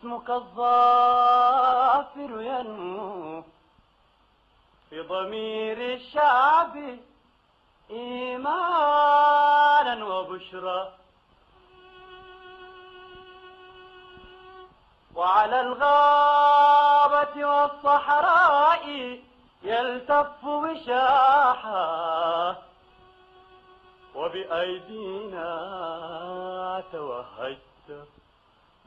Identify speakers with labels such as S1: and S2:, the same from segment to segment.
S1: اسمك الظافر ينمو في ضمير الشعب إيمانا وبشرى، وعلى الغابة والصحراء يلتف وشاحا، وبأيدينا توهجت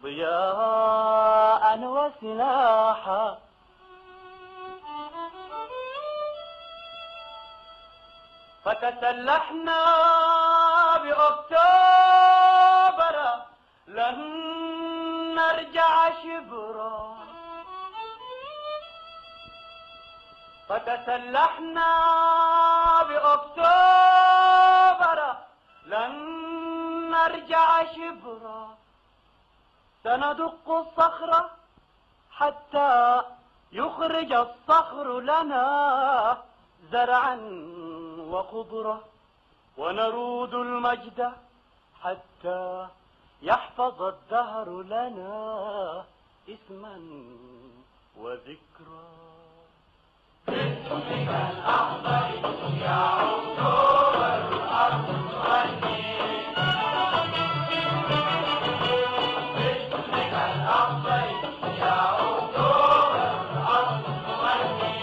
S1: ضياء وسلاحا. فتسلحنا بأكتوبر لن نرجع شبرا، فتسلحنا بأكتوبر لن نرجع شبرا. سندق الصخرة حتى يخرج الصخر لنا زرعا وخضرة، ونرود المجد حتى يحفظ الدهر لنا اسما وذكرى. باسمك الأخضر يا أكتوبر الأرض تغني، باسمك الأخضر يا أكتوبر الأرض تغني.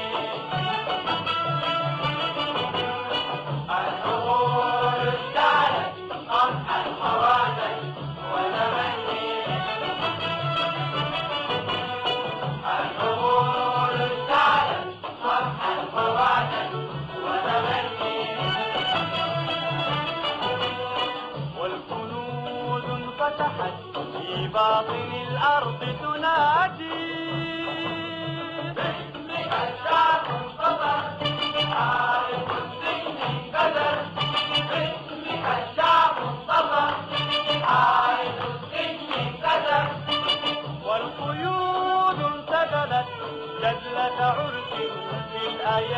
S1: العقول اشتعلت قمح الحوادث وتمني، العقول اشتعلت قمح الحوادث وتمني. والكنوز انفتحت في باطن الأرض تنادي، باسمك الشعب انتصر عارف السجن انكسر، باسمك الشعب انتصر عارف السجن انكسر. والقيود انسدلت جدلة عرس في الأيادي،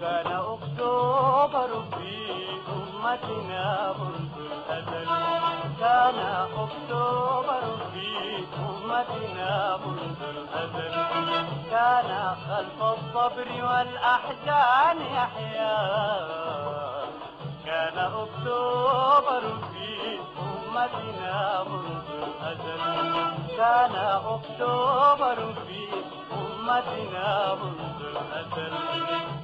S1: كان أكتوبر في أمتنا منذ الأزل، كان خلف الصبر والأحزان يحيا، كان أكتوبر في أمتنا منذ الأزل، كان أكتوبر في أمتنا منذ الأزل،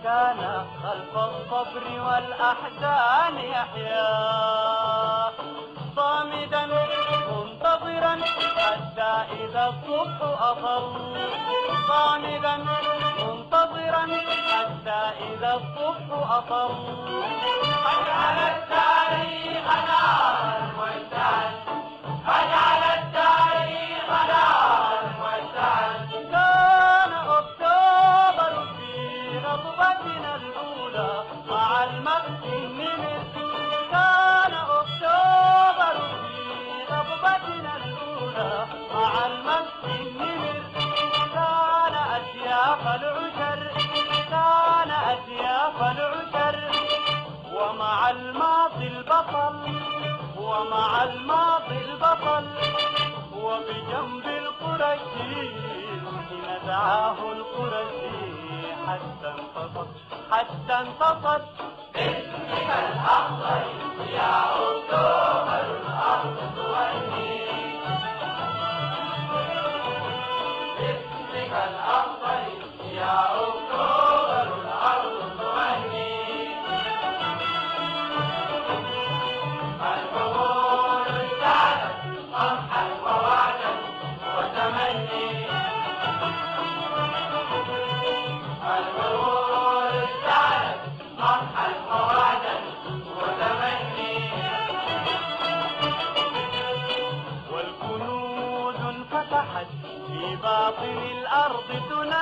S1: كان خلف الصبر والأحزان يحيا، صامدا منتظرا حتى إذا الصبح أطل، صامدا منتظرا حتى إذا الصبح أطل. أجعل التاريخ نارا واشتعل، أجعل التاريخ نارا واشتعل. كان أكتوبر في رغبتنا الأولى مع المجد النمر، كان أكتوبر في رغبتنا الأولى مع المجد النمر، كان أسياف العشر، كان أسياف العشر، ومع الماضي البطل، ومع الماضي البطل، وبجنب القرشي حين دعاه القرشي حتى انتصر، حتى انتصر. باسمك الأخضر يا أكتوبر الأرض تغني، باسمك الأخضر يا أكتوبر باطن الأرض تنادي